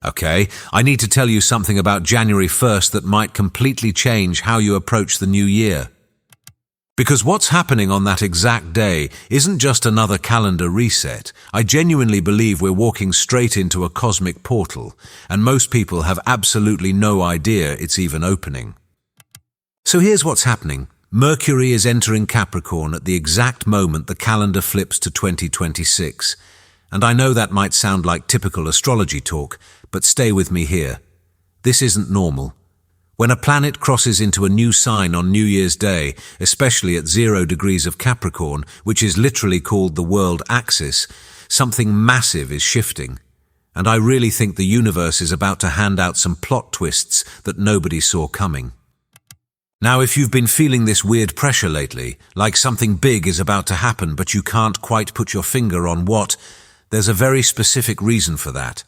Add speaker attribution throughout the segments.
Speaker 1: Okay, I need to tell you something about January 1st that might completely change how you approach the new year. Because what's happening on that exact day isn't just another calendar reset. I genuinely believe we're walking straight into a cosmic portal, and most people have absolutely no idea it's even opening. So here's what's happening. Mercury is entering Capricorn at the exact moment the calendar flips to 2026. And I know that might sound like typical astrology talk, but stay with me here. This isn't normal. When a planet crosses into a new sign on New Year's Day, especially at 0 degrees of Capricorn, which is literally called the world axis, something massive is shifting. And I really think the universe is about to hand out some plot twists that nobody saw coming. Now, if you've been feeling this weird pressure lately, like something big is about to happen but you can't quite put your finger on what, there's a very specific reason for that,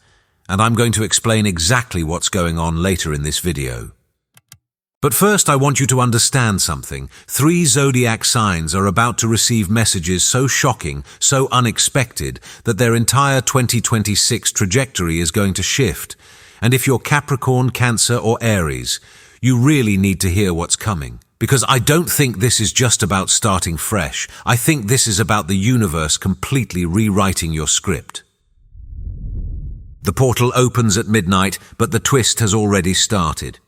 Speaker 1: and I'm going to explain exactly what's going on later in this video. But first, I want you to understand something. 3 zodiac signs are about to receive messages so shocking, so unexpected, that their entire 2026 trajectory is going to shift. And if you're Capricorn, Cancer, or Aries, you really need to hear what's coming. Because I don't think this is just about starting fresh. I think this is about the universe completely rewriting your script. The portal opens at midnight, but the twist has already started.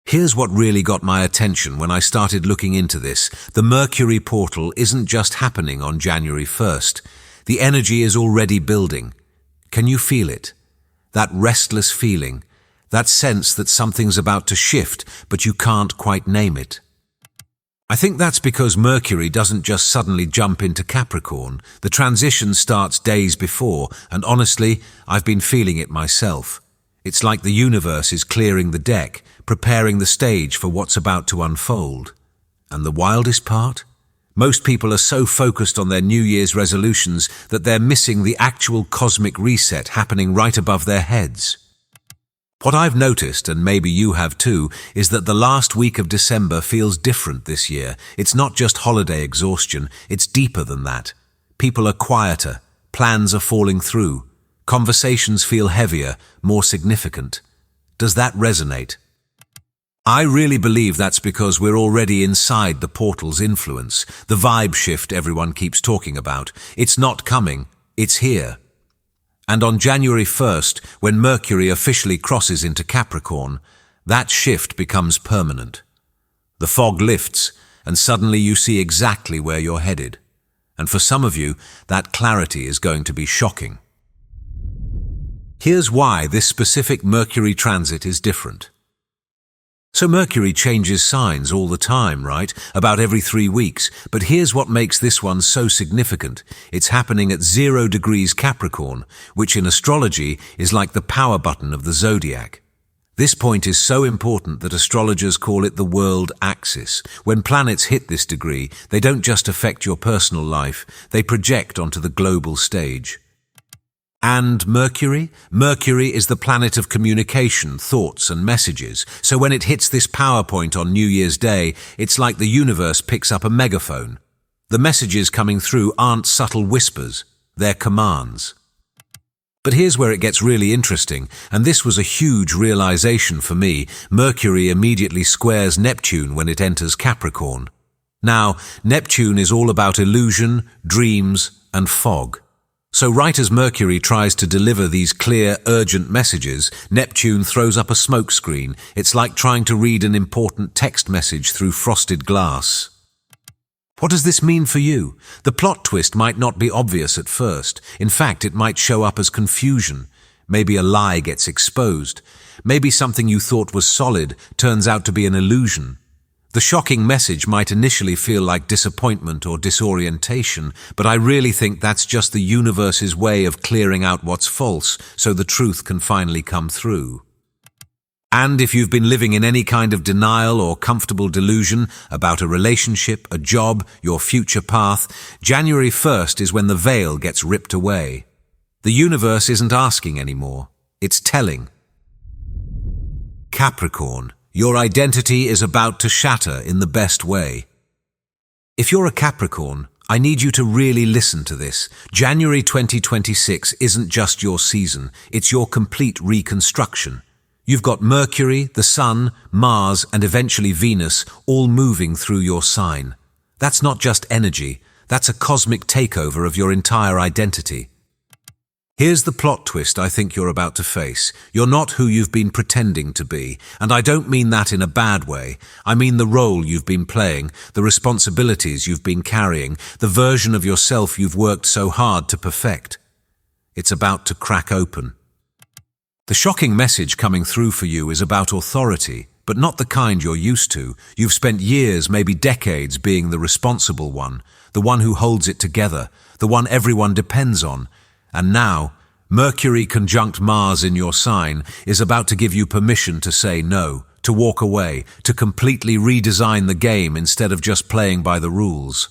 Speaker 1: Here's what really got my attention when I started looking into this. The Mercury portal isn't just happening on January 1st. The energy is already building. Can you feel it? That restless feeling. That sense that something's about to shift, but you can't quite name it. I think that's because Mercury doesn't just suddenly jump into Capricorn. The transition starts days before, and honestly, I've been feeling it myself. It's like the universe is clearing the deck, preparing the stage for what's about to unfold. And the wildest part? Most people are so focused on their New Year's resolutions that they're missing the actual cosmic reset happening right above their heads. What I've noticed, and maybe you have too, is that the last week of December feels different this year. It's not just holiday exhaustion, it's deeper than that. People are quieter, plans are falling through, conversations feel heavier, more significant. Does that resonate? I really believe that's because we're already inside the portal's influence, the vibe shift everyone keeps talking about. It's not coming, it's here. And on January 1st, when Mercury officially crosses into Capricorn, that shift becomes permanent. The fog lifts, and suddenly you see exactly where you're headed. And for some of you, that clarity is going to be shocking. Here's why this specific Mercury transit is different. So Mercury changes signs all the time, right? About every 3 weeks. But here's what makes this one so significant. It's happening at 0 degrees Capricorn, which in astrology is like the power button of the zodiac. This point is so important that astrologers call it the world axis. When planets hit this degree, they don't just affect your personal life, they project onto the global stage. And Mercury? Mercury is the planet of communication, thoughts, and messages. So when it hits this power point on New Year's Day, it's like the universe picks up a megaphone. The messages coming through aren't subtle whispers, they're commands. But here's where it gets really interesting, and this was a huge realization for me. Mercury immediately squares Neptune when it enters Capricorn. Now, Neptune is all about illusion, dreams, and fog. So right as Mercury tries to deliver these clear, urgent messages, Neptune throws up a smokescreen. It's like trying to read an important text message through frosted glass. What does this mean for you? The plot twist might not be obvious at first. In fact, it might show up as confusion. Maybe a lie gets exposed. Maybe something you thought was solid turns out to be an illusion. The shocking message might initially feel like disappointment or disorientation, but I really think that's just the universe's way of clearing out what's false so the truth can finally come through. And if you've been living in any kind of denial or comfortable delusion about a relationship, a job, your future path, January 1st is when the veil gets ripped away. The universe isn't asking anymore, it's telling. Capricorn. Your identity is about to shatter in the best way. If you're a Capricorn, I need you to really listen to this. January 2026 isn't just your season, it's your complete reconstruction. You've got Mercury, the Sun, Mars, and eventually Venus all moving through your sign. That's not just energy, that's a cosmic takeover of your entire identity. Here's the plot twist I think you're about to face. You're not who you've been pretending to be, and I don't mean that in a bad way. I mean the role you've been playing, the responsibilities you've been carrying, the version of yourself you've worked so hard to perfect. It's about to crack open. The shocking message coming through for you is about authority, but not the kind you're used to. You've spent years, maybe decades, being the responsible one, the one who holds it together, the one everyone depends on. And now, Mercury conjunct Mars in your sign is about to give you permission to say no, to walk away, to completely redesign the game instead of just playing by the rules.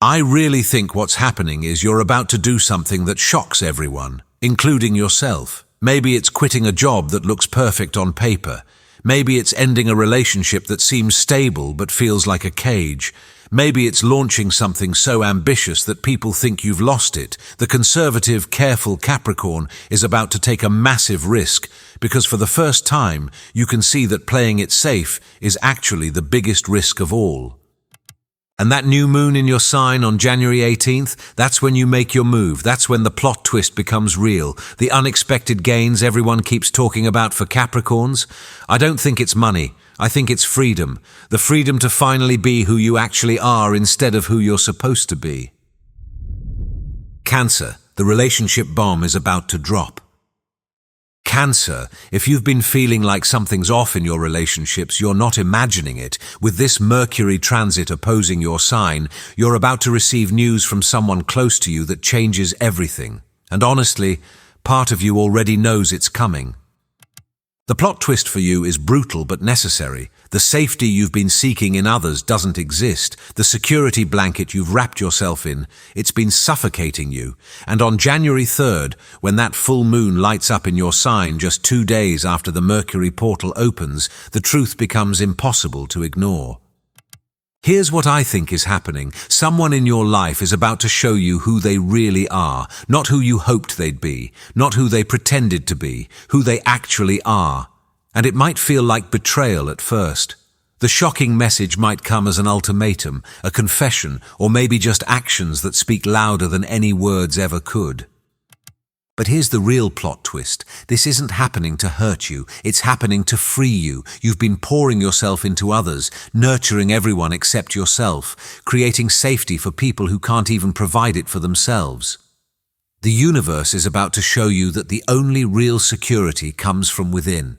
Speaker 1: I really think what's happening is you're about to do something that shocks everyone, including yourself. Maybe it's quitting a job that looks perfect on paper. Maybe it's ending a relationship that seems stable but feels like a cage. Maybe it's launching something so ambitious that people think you've lost it. The conservative, careful Capricorn is about to take a massive risk because for the first time you can see that playing it safe is actually the biggest risk of all. And that new moon in your sign on January 18th, that's when you make your move. That's when the plot twist becomes real. The unexpected gains everyone keeps talking about for Capricorns. I don't think it's money. I think it's freedom. The freedom to finally be who you actually are instead of who you're supposed to be. Cancer, the relationship bomb is about to drop. Cancer, if you've been feeling like something's off in your relationships, you're not imagining it. With this Mercury transit opposing your sign, you're about to receive news from someone close to you that changes everything. And honestly, part of you already knows it's coming. The plot twist for you is brutal but necessary. The safety you've been seeking in others doesn't exist. The security blanket you've wrapped yourself in, it's been suffocating you. And on January 3rd, when that full moon lights up in your sign just 2 days after the Mercury portal opens, the truth becomes impossible to ignore. Here's what I think is happening. Someone in your life is about to show you who they really are, not who you hoped they'd be, not who they pretended to be, who they actually are. And it might feel like betrayal at first. The shocking message might come as an ultimatum, a confession, or maybe just actions that speak louder than any words ever could. But here's the real plot twist. This isn't happening to hurt you. It's happening to free you. You've been pouring yourself into others, nurturing everyone except yourself, creating safety for people who can't even provide it for themselves. The universe is about to show you that the only real security comes from within.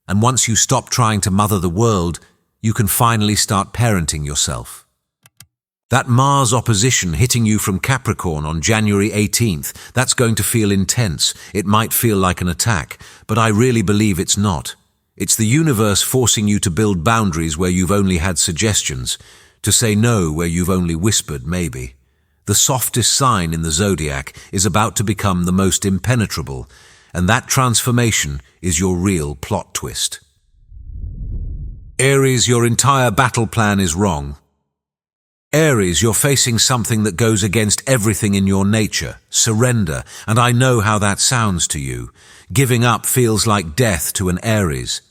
Speaker 1: And once you stop trying to mother the world, you can finally start parenting yourself. That Mars opposition hitting you from Capricorn on January 18th, that's going to feel intense. It might feel like an attack, but I really believe it's not. It's the universe forcing you to build boundaries where you've only had suggestions, to say no where you've only whispered maybe. The softest sign in the zodiac is about to become the most impenetrable, and that transformation is your real plot twist. Aries, your entire battle plan is wrong. Aries, you're facing something that goes against everything in your nature, surrender, and I know how that sounds to you. Giving up feels like death to an Aries.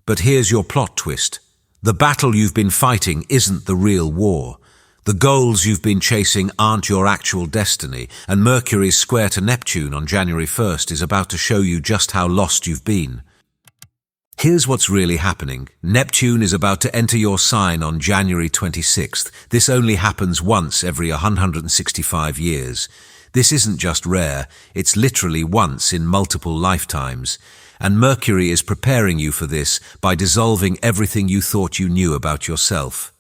Speaker 1: But here's your plot twist. The battle you've been fighting isn't the real war. The goals you've been chasing aren't your actual destiny, and Mercury's square to Neptune on January 1st is about to show you just how lost you've been. Here's what's really happening. Neptune is about to enter your sign on January 26th. This only happens once every 165 years. This isn't just rare, it's literally once in multiple lifetimes. And Mercury is preparing you for this by dissolving everything you thought you knew about yourself.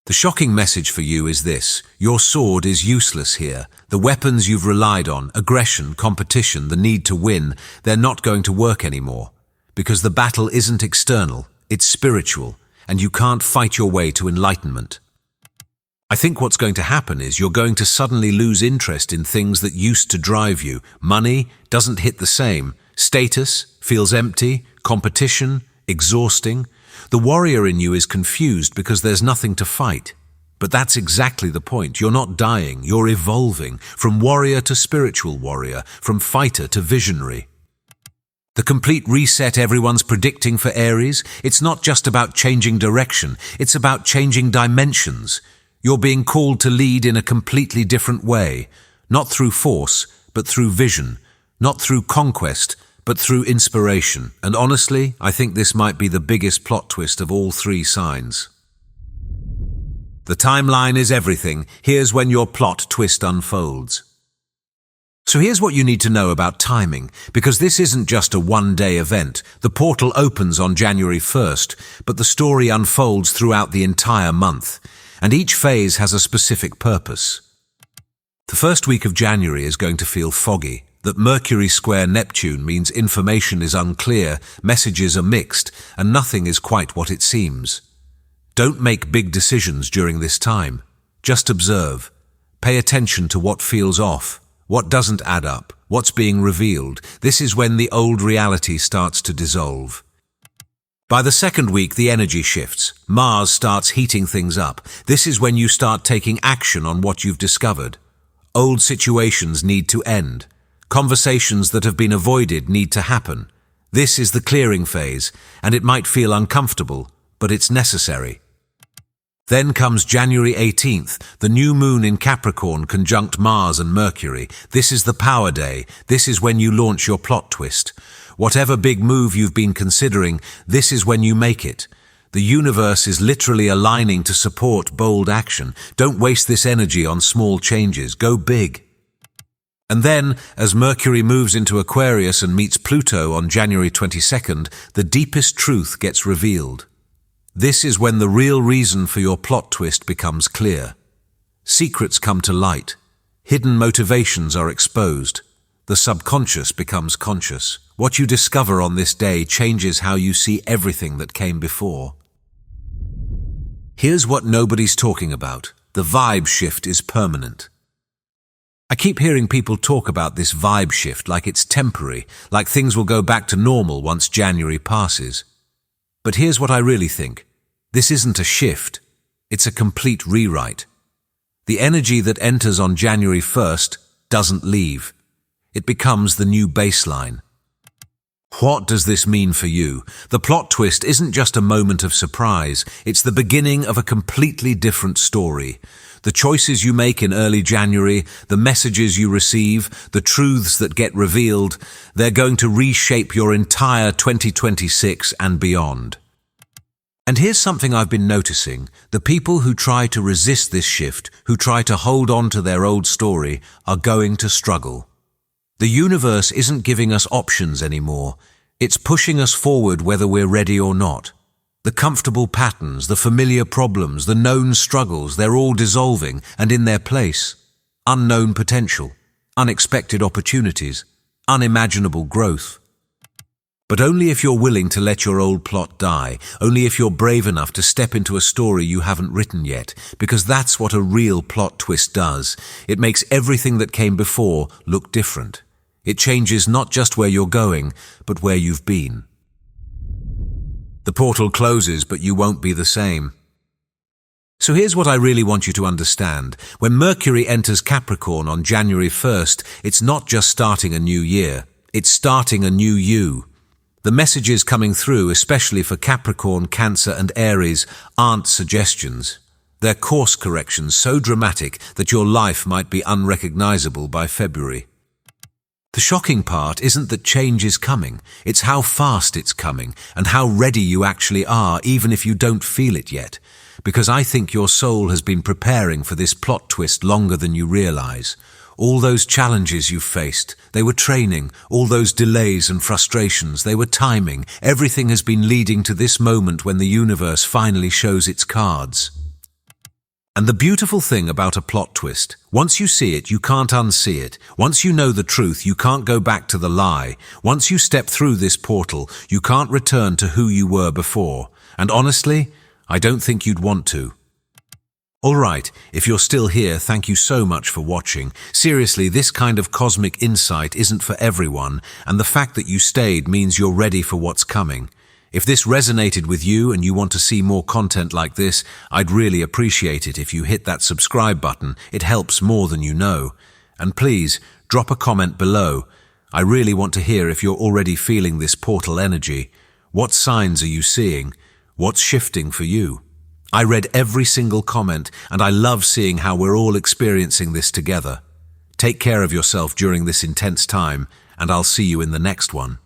Speaker 1: The shocking message for you is this: your sword is useless here. The weapons you've relied on, aggression, competition, the need to win, they're not going to work anymore. Because the battle isn't external, it's spiritual, and you can't fight your way to enlightenment. I think what's going to happen is you're going to suddenly lose interest in things that used to drive you. Money doesn't hit the same. Status feels empty. Competition, exhausting. The warrior in you is confused because there's nothing to fight. But that's exactly the point. You're not dying, you're evolving, from warrior to spiritual warrior, from fighter to visionary. The complete reset everyone's predicting for Aries, it's not just about changing direction, it's about changing dimensions. You're being called to lead in a completely different way, not through force, but through vision, not through conquest, but through inspiration. And honestly, I think this might be the biggest plot twist of all three signs. The timeline is everything. Here's when your plot twist unfolds. So here's what you need to know about timing, because this isn't just a one-day event. The portal opens on January 1st, but the story unfolds throughout the entire month, and each phase has a specific purpose. The first week of January is going to feel foggy. That Mercury square Neptune means information is unclear, messages are mixed, and nothing is quite what it seems. Don't make big decisions during this time. Just observe. Pay attention to what feels off, what doesn't add up, what's being revealed. This is when the old reality starts to dissolve. By the second week, the energy shifts. Mars starts heating things up. This is when you start taking action on what you've discovered. Old situations need to end. Conversations that have been avoided need to happen. This is the clearing phase, and it might feel uncomfortable, but it's necessary. Then comes January 18th, the new moon in Capricorn conjunct Mars and Mercury. This is the power day. This is when you launch your plot twist. Whatever big move you've been considering, this is when you make it. The universe is literally aligning to support bold action. Don't waste this energy on small changes. Go big. And then, as Mercury moves into Aquarius and meets Pluto on January 22nd, the deepest truth gets revealed. This is when the real reason for your plot twist becomes clear. Secrets come to light. Hidden motivations are exposed. The subconscious becomes conscious. What you discover on this day changes how you see everything that came before. Here's what nobody's talking about. The vibe shift is permanent. I keep hearing people talk about this vibe shift like it's temporary, like things will go back to normal once January passes. But here's what I really think. This isn't a shift. It's a complete rewrite. The energy that enters on January 1st doesn't leave. It becomes the new baseline. What does this mean for you? The plot twist isn't just a moment of surprise. It's the beginning of a completely different story. The choices you make in early January, the messages you receive, the truths that get revealed, they're going to reshape your entire 2026 and beyond. And here's something I've been noticing. The people who try to resist this shift, who try to hold on to their old story, are going to struggle. The universe isn't giving us options anymore. It's pushing us forward whether we're ready or not. The comfortable patterns, the familiar problems, the known struggles, they're all dissolving, and in their place, unknown potential, unexpected opportunities, unimaginable growth. But only if you're willing to let your old plot die, only if you're brave enough to step into a story you haven't written yet, because that's what a real plot twist does. It makes everything that came before look different. It changes not just where you're going, but where you've been. The portal closes, but you won't be the same. So here's what I really want you to understand. When Mercury enters Capricorn on January 1st, it's not just starting a new year. It's starting a new you. The messages coming through, especially for Capricorn, Cancer, and Aries, aren't suggestions. They're course corrections so dramatic that your life might be unrecognizable by February. The shocking part isn't that change is coming, it's how fast it's coming and how ready you actually are, even if you don't feel it yet. Because I think your soul has been preparing for this plot twist longer than you realize. All those challenges you've faced, they were training. All those delays and frustrations, they were timing. Everything has been leading to this moment when the universe finally shows its cards. And the beautiful thing about a plot twist, once you see it, you can't unsee it. Once you know the truth, you can't go back to the lie. Once you step through this portal, you can't return to who you were before. And honestly, I don't think you'd want to. Alright, if you're still here, thank you so much for watching. Seriously, this kind of cosmic insight isn't for everyone, and the fact that you stayed means you're ready for what's coming. If this resonated with you and you want to see more content like this, I'd really appreciate it if you hit that subscribe button. It helps more than you know. And please, drop a comment below. I really want to hear if you're already feeling this portal energy. What signs are you seeing? What's shifting for you? I read every single comment, and I love seeing how we're all experiencing this together. Take care of yourself during this intense time, and I'll see you in the next one.